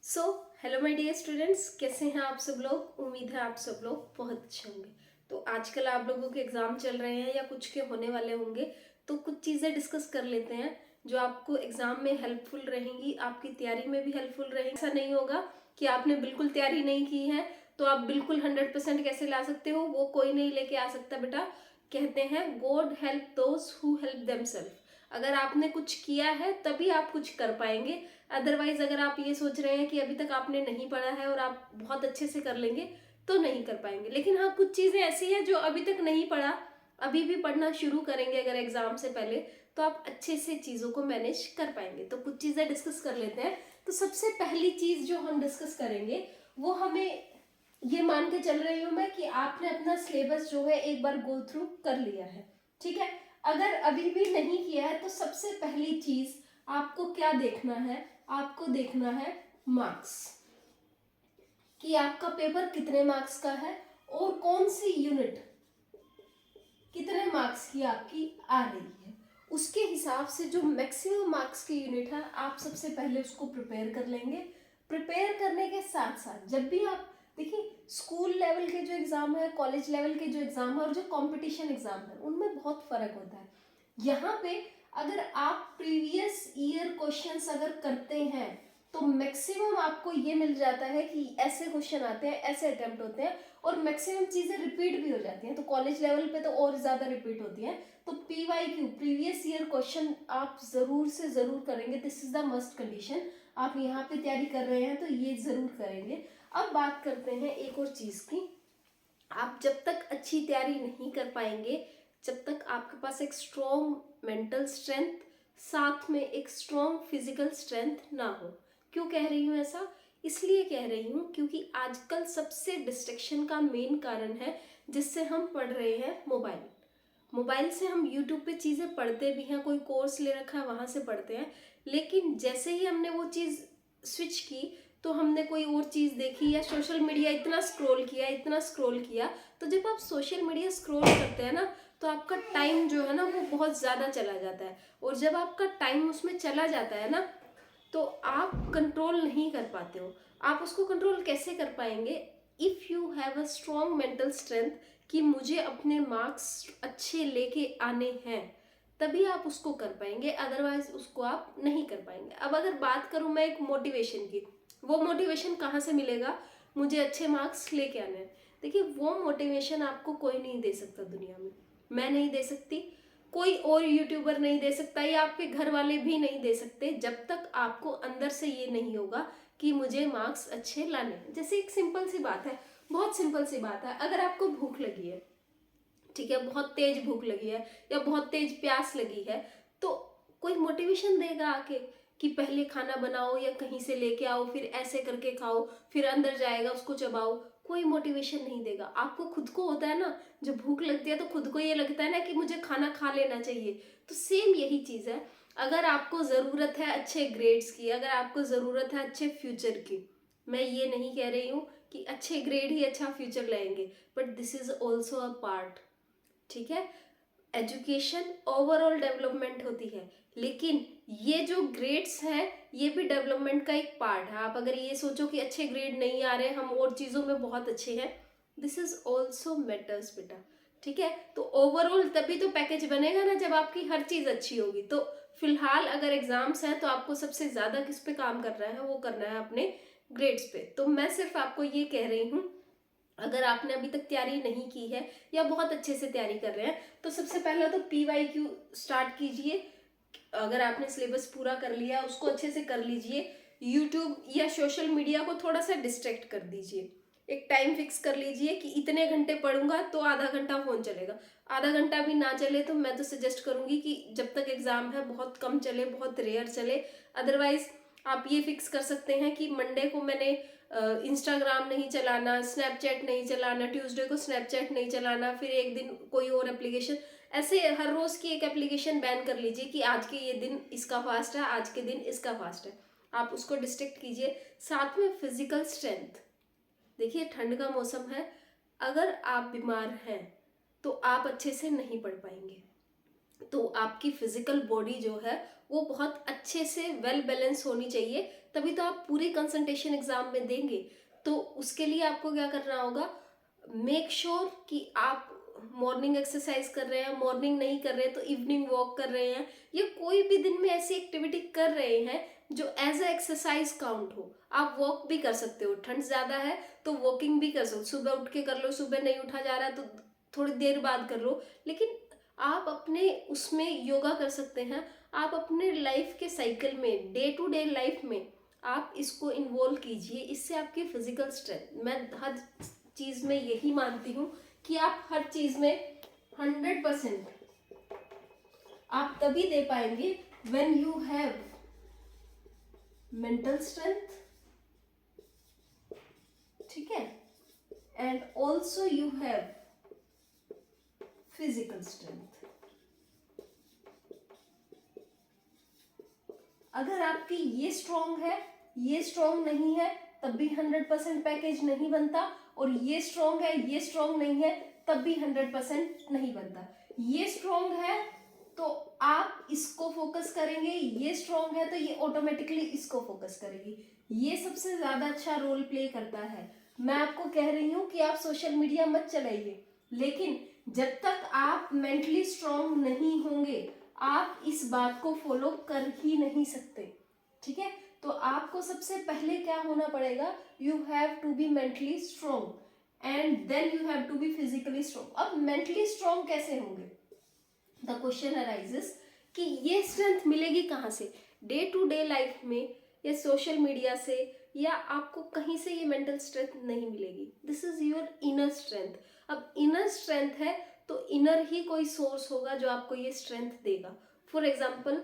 So hello my dear students, कैसे हैं आप सब लोग। उम्मीद है आप सब लोग बहुत अच्छे होंगे। तो आजकल आप लोगों के एग्जाम चल रहे हैं या कुछ के होने वाले होंगे, तो कुछ चीज़ें डिस्कस कर लेते हैं जो आपको एग्जाम में हेल्पफुल रहेंगी, आपकी तैयारी में भी हेल्पफुल रहेंगी। ऐसा नहीं होगा कि आपने बिल्कुल तैयारी नहीं की है तो आप बिल्कुल 100% कैसे ला सकते हो, वो कोई नहीं लेके आ सकता बेटा। कहते हैं God help those who help themselves. अगर आपने कुछ किया है तभी आप कुछ कर पाएंगे। अदरवाइज अगर आप ये सोच रहे हैं कि अभी तक आपने नहीं पढ़ा है और आप बहुत अच्छे से कर लेंगे तो नहीं कर पाएंगे। लेकिन हाँ, कुछ चीजें ऐसी हैं जो अभी तक नहीं पढ़ा, अभी भी पढ़ना शुरू करेंगे अगर एग्जाम से पहले, तो आप अच्छे से चीजों को मैनेज कर पाएंगे। तो कुछ चीजें डिस्कस कर लेते हैं। तो सबसे पहली चीज जो हम डिस्कस करेंगे वो हमें ये मान के चल रही हूं मैं कि आपने अपना सिलेबस जो है एक बार गो थ्रू कर लिया है। ठीक है, अगर अभी भी नहीं किया है तो सबसे पहली चीज आपको क्या देखना है, आपको देखना है मार्क्स, कि आपका पेपर कितने मार्क्स का है और कौन सी यूनिट कितने मार्क्स की आपकी आ रही है। उसके हिसाब से जो मैक्सिमम मार्क्स की यूनिट है आप सबसे पहले उसको प्रिपेयर कर लेंगे। प्रिपेयर करने के साथ साथ जब भी आप देखिए, स्कूल लेवल के जो एग्जाम है, कॉलेज लेवल के जो एग्जाम है और जो कंपटीशन एग्जाम है, उनमें बहुत फर्क होता है। यहाँ पे अगर आप प्रीवियस ईयर क्वेश्चंस अगर करते हैं तो मैक्सिमम आपको ये मिल जाता है कि ऐसे क्वेश्चन आते हैं, ऐसे अटेम्प्ट होते हैं और मैक्सिमम चीजें रिपीट भी हो जाती हैं। तो कॉलेज लेवल पे तो और ज्यादा रिपीट होती हैं। तो PYQ प्रीवियस ईयर क्वेश्चन आप जरूर से जरूर करेंगे। This is the must condition. आप यहाँ पे तैयारी कर रहे हैं तो ये जरूर करेंगे। अब बात करते हैं एक और चीज की। आप जब तक अच्छी तैयारी नहीं कर पाएंगे, जब तक आपके पास एक स्ट्रॉन्ग मेंटल स्ट्रेंथ साथ में एक स्ट्रॉन्ग फिजिकल स्ट्रेंथ ना हो। क्यों कह रही हूँ ऐसा? इसलिए कह रही हूँ क्योंकि आजकल सबसे डिस्ट्रैक्शन का मेन कारण है जिससे हम पढ़ रहे हैं मोबाइल। मोबाइल से हम यूट्यूब पे चीज़ें पढ़ते भी हैं, कोई कोर्स ले रखा है वहाँ से पढ़ते हैं, लेकिन जैसे ही हमने वो चीज़ स्विच की तो हमने कोई और चीज़ देखी या सोशल मीडिया इतना स्क्रॉल किया, इतना स्क्रॉल किया। तो जब आप सोशल मीडिया स्क्रॉल करते हैं ना तो आपका टाइम जो है ना वो बहुत ज़्यादा चला जाता है। और जब आपका टाइम उसमें चला जाता है ना तो आप कंट्रोल नहीं कर पाते हो। आप उसको कंट्रोल कैसे कर पाएंगे? If you have a strong mental strength कि मुझे अपने मार्क्स अच्छे लेके आने हैं, तभी आप उसको कर पाएंगे। अदरवाइज उसको आप नहीं कर पाएंगे। अब अगर बात करूं मैं एक मोटिवेशन की, वो मोटिवेशन कहाँ से मिलेगा? मुझे अच्छे मार्क्स लेके आने हैं। देखिए, वो मोटिवेशन आपको कोई नहीं दे सकता दुनिया में। मैं नहीं दे सकती, कोई और यूट्यूबर नहीं दे सकता, या आपके घर वाले भी नहीं दे सकते, जब तक आपको अंदर से ये नहीं होगा कि मुझे मार्क्स अच्छे लाने हैं। जैसे एक सिंपल सी बात है, बहुत सिंपल सी बात है। अगर आपको भूख लगी है, ठीक है, बहुत तेज भूख लगी है या बहुत तेज प्यास लगी है, तो कोई मोटिवेशन देगा आके कि पहले खाना बनाओ या कहीं से लेके आओ, फिर ऐसे करके खाओ, फिर अंदर जाएगा उसको चबाओ? कोई मोटिवेशन नहीं देगा। आपको खुद को होता है ना, जब भूख लगती है तो खुद को ये लगता है ना कि मुझे खाना खा लेना चाहिए। तो सेम यही चीज है। अगर आपको जरूरत है अच्छे ग्रेड्स की, अगर आपको जरूरत है अच्छे फ्यूचर की, मैं ये नहीं कह रही हूँ कि अच्छे ग्रेड ही अच्छा फ्यूचर लाएंगे, but this is also a part. ठीक है, एजुकेशन ओवरऑल डेवलपमेंट होती है, लेकिन ये जो ग्रेड्स हैं ये भी डेवलपमेंट का एक पार्ट है। आप अगर ये सोचो कि अच्छे ग्रेड नहीं आ रहे, हम और चीज़ों में बहुत अच्छे हैं, दिस इज ऑल्सो मैटर्स बेटा। ठीक है, तो ओवरऑल तभी तो पैकेज बनेगा ना जब आपकी हर चीज़ अच्छी होगी। तो फिलहाल अगर एग्जाम्स हैं तो आपको सबसे ज़्यादा किस पे काम करना है? वो करना है अपने ग्रेड्स पे। तो मैं सिर्फ आपको ये कह रही हूँ, अगर आपने अभी तक तैयारी नहीं की है या बहुत अच्छे से तैयारी कर रहे हैं तो सबसे पहला तो PYQ स्टार्ट कीजिए। अगर आपने सिलेबस पूरा कर लिया उसको अच्छे से कर लीजिए। यूट्यूब या सोशल मीडिया को थोड़ा सा डिस्ट्रैक्ट कर दीजिए। एक टाइम फिक्स कर लीजिए कि इतने घंटे पढ़ूंगा तो आधा घंटा फोन चलेगा। आधा घंटा भी ना चले तो मैं तो सजेस्ट करूंगी कि जब तक एग्जाम है बहुत कम चले, बहुत रेयर चले। अदरवाइज आप ये फिक्स कर सकते हैं कि मंडे को मैंने इंस्टाग्राम नहीं चलाना, स्नैपचैट नहीं चलाना, ट्यूसडे को स्नैपचैट नहीं चलाना, फिर एक दिन कोई और एप्लीकेशन, ऐसे हर रोज की एक एप्लीकेशन बैन कर लीजिए कि आज के ये दिन इसका फास्ट है, आज के दिन इसका फास्ट है। आप उसको डिस्ट्रैक्ट कीजिए। साथ में फिजिकल स्ट्रेंथ, देखिए ठंड का मौसम है, अगर आप बीमार हैं तो आप अच्छे से नहीं पढ़ पाएंगे। तो आपकी फिजिकल बॉडी जो है वो बहुत अच्छे से वेल बैलेंस होनी चाहिए, तभी तो आप पूरी कंसंट्रेशन एग्जाम में देंगे। तो उसके लिए आपको क्या करना होगा, मेक श्योर कि आप मॉर्निंग एक्सरसाइज कर रहे हैं, मॉर्निंग नहीं कर रहे हैं तो इवनिंग वॉक कर रहे हैं, या कोई भी दिन में ऐसी एक्टिविटी कर रहे हैं जो एज अ एक्सरसाइज काउंट हो। आप वॉक भी कर सकते हो, ठंड ज़्यादा है तो वॉकिंग भी कर सकते हो, सुबह उठ के कर लो, सुबह नहीं उठा जा रहा है तो थोड़ी देर बाद कर लो, लेकिन आप अपने उसमें योगा कर सकते हैं। आप अपने लाइफ के साइकिल में, डे टू डे लाइफ में आप इसको इन्वॉल्व कीजिए। इससे आपकी फिजिकल स्ट्रेंथ, मैं हर चीज़ में यही मानती हूँ कि आप हर चीज़ में 100% आप तभी दे पाएंगे when you have mental strength, ठीक है, and also you have physical strength. अगर आपकी ये स्ट्रॉन्ग है, ये स्ट्रॉन्ग नहीं है, तब भी 100% पैकेज नहीं बनता, और ये स्ट्रॉन्ग है, ये स्ट्रॉन्ग नहीं है, तब भी 100% नहीं बनता। ये स्ट्रॉन्ग है तो आप इसको फोकस करेंगे, ये स्ट्रॉन्ग है तो ये ऑटोमेटिकली इसको फोकस करेगी। ये सबसे ज्यादा अच्छा रोल प्ले करता है। मैं आपको कह रही हूँ कि आप सोशल मीडिया मत चलाइए, लेकिन जब तक आप मेंटली स्ट्रॉन्ग नहीं होंगे आप इस बात को फॉलो कर ही नहीं सकते, ठीक है। तो आपको सबसे पहले क्या होना पड़ेगा, you have to be mentally strong and then you have to be physically strong. अब मेंटली स्ट्रॉन्ग कैसे होंगे, द क्वेश्चन अराइजेस कि ये स्ट्रेंथ मिलेगी कहाँ से, डे टू डे लाइफ में या सोशल मीडिया से, या आपको कहीं से ये मेंटल स्ट्रेंथ नहीं मिलेगी। This is your inner strength. अब इनर स्ट्रेंथ है तो इनर ही कोई सोर्स होगा जो आपको ये स्ट्रेंथ देगा। फॉर एग्जाम्पल,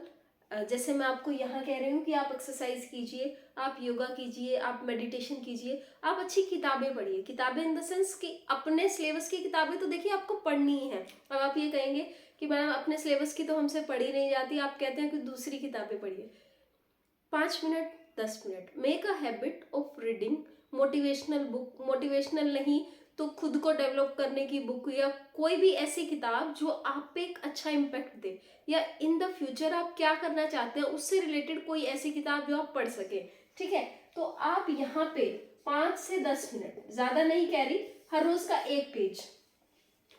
जैसे मैं आपको यहाँ कह रही हूँ कि आप एक्सरसाइज कीजिए, आप योगा कीजिए, आप मेडिटेशन कीजिए, आप अच्छी किताबें पढ़िए। किताबें इन द सेंस कि अपने सिलेबस की किताबें तो देखिए आपको पढ़नी ही है। अब आप ये कहेंगे कि मैडम अपने सिलेबस की तो हमसे पढ़ी नहीं जाती, आप कहते हैं कि दूसरी किताबें पढ़िए। 5 minute 10 minute, make a habit of reading motivational book, motivational नहीं तो खुद को डेवलप करने की बुक, या कोई भी ऐसी किताब जो आप पे एक अच्छा इम्पैक्ट दे, या इन द फ्यूचर आप क्या करना चाहते हैं उससे रिलेटेड कोई ऐसी किताब जो आप पढ़ सके, ठीक है। तो आप यहाँ पे 5 से 10 मिनट, ज्यादा नहीं कह रही, हर रोज का एक पेज,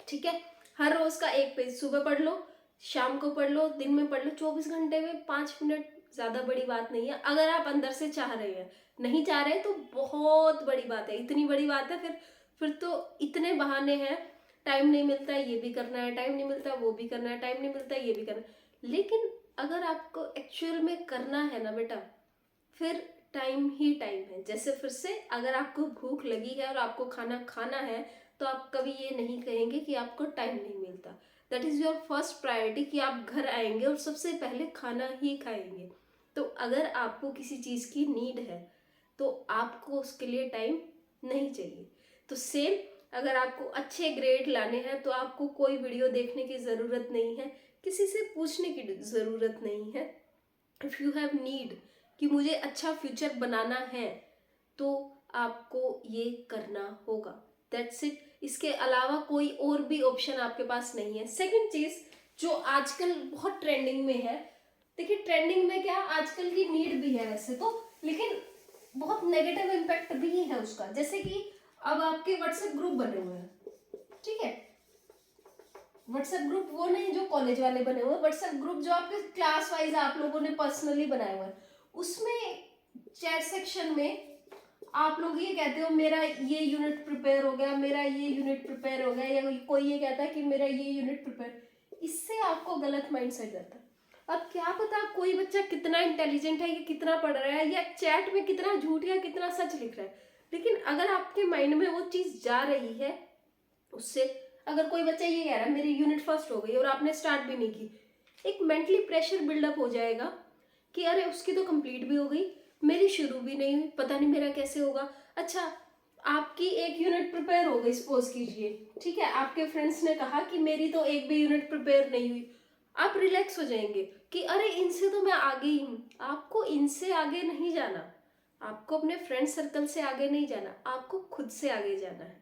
ठीक है, हर रोज का एक पेज, सुबह पढ़ लो, शाम को पढ़ लो, दिन में पढ़ लो, 24 घंटे में 5 मिनट ज्यादा बड़ी बात नहीं है। अगर आप अंदर से चाह रहे हैं, नहीं चाह रहे तो बहुत बड़ी बात है, इतनी बड़ी बात है, फिर तो इतने बहाने हैं, टाइम नहीं मिलता है ये भी करना है, टाइम नहीं मिलता वो भी करना है, टाइम नहीं मिलता ये भी करना है। लेकिन अगर आपको एक्चुअल में करना है ना बेटा, फिर टाइम ही टाइम है। जैसे फिर से अगर आपको भूख लगी है और आपको खाना खाना है तो आप कभी ये नहीं कहेंगे कि आपको टाइम नहीं मिलता। That is your first priority कि आप घर आएंगे और सबसे पहले खाना ही खाएंगे। तो अगर आपको किसी चीज़ की नीड है तो आपको उसके लिए टाइम नहीं चाहिए। तो सेम, अगर आपको अच्छे ग्रेड लाने हैं तो आपको कोई वीडियो देखने की ज़रूरत नहीं है, किसी से पूछने की ज़रूरत नहीं है। इफ़ यू हैव नीड कि मुझे अच्छा फ्यूचर बनाना है तो आपको ये करना होगा, दैट्स इट। इसके अलावा कोई और भी ऑप्शन आपके पास नहीं है। सेकंड चीज़ जो आजकल बहुत ट्रेंडिंग में है, देखिए ट्रेंडिंग में क्या, आजकल की नीड भी है वैसे तो, लेकिन बहुत नेगेटिव इम्पैक्ट भी है उसका। जैसे कि अब आपके व्हाट्सएप ग्रुप बने हुए हैं, ठीक है, व्हाट्सएप ग्रुप वो नहीं जो कॉलेज वाले बने हुए, व्हाट्सएप ग्रुप जो आपके क्लास वाइज आप लोगों ने पर्सनली बनाए हुए हैं। उसमें चैट सेक्शन में आप लोग ये कहते हो मेरा ये यूनिट प्रिपेयर हो गया, मेरा ये यूनिट प्रिपेयर हो गया, या कोई ये कहता है कि मेरा ये यूनिट प्रिपेयर, इससे आपको गलत माइंडसेट जाता है। अब क्या पता कोई बच्चा कितना इंटेलिजेंट है, या कितना पढ़ रहा है, या चैट में कितना झूठ या कितना सच लिख रहा है, लेकिन अगर आपके माइंड में वो चीज़ जा रही है, उससे अगर कोई बच्चा ये कह रहा है मेरी यूनिट फर्स्ट हो गई और आपने स्टार्ट भी नहीं की, एक मेंटली प्रेशर बिल्डअप हो जाएगा कि अरे उसकी तो कंप्लीट भी हो गई, मेरी शुरू भी नहीं हुई, पता नहीं मेरा कैसे होगा। अच्छा, आपकी एक यूनिट प्रिपेयर हो गई सपोज कीजिए, ठीक है, आपके फ्रेंड्स ने कहा कि मेरी तो एक भी यूनिट प्रिपेयर नहीं हुई, आप रिलैक्स हो जाएंगे कि अरे इनसे तो मैं आगे ही हूँ। आपको इनसे आगे नहीं जाना, आपको अपने फ्रेंड सर्कल से आगे नहीं जाना, आपको खुद से आगे जाना है,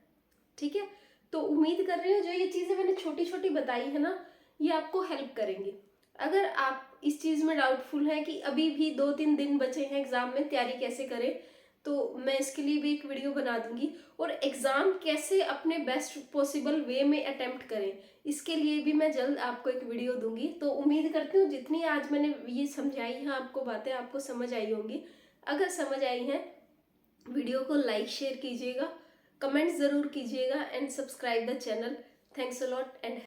ठीक है। तो उम्मीद कर रही हूँ जो ये चीज़ें मैंने छोटी छोटी बताई है ना, ये आपको हेल्प करेंगी। अगर आप इस चीज़ में डाउटफुल हैं कि अभी भी 2-3 दिन बचे हैं एग्ज़ाम में, तैयारी कैसे करें, तो मैं इसके लिए भी एक वीडियो बना दूंगी। और एग्ज़ाम कैसे अपने बेस्ट पॉसिबल वे में अटेम्प्ट करें, इसके लिए भी मैं जल्द आपको एक वीडियो दूंगी। तो उम्मीद करती हूँ जितनी आज मैंने ये समझाई हैं आपको बातें, आपको समझ आई होंगी। अगर समझ आई हैं, वीडियो को लाइक शेयर कीजिएगा, कमेंट ज़रूर कीजिएगा and subscribe the channel. Thanks a lot and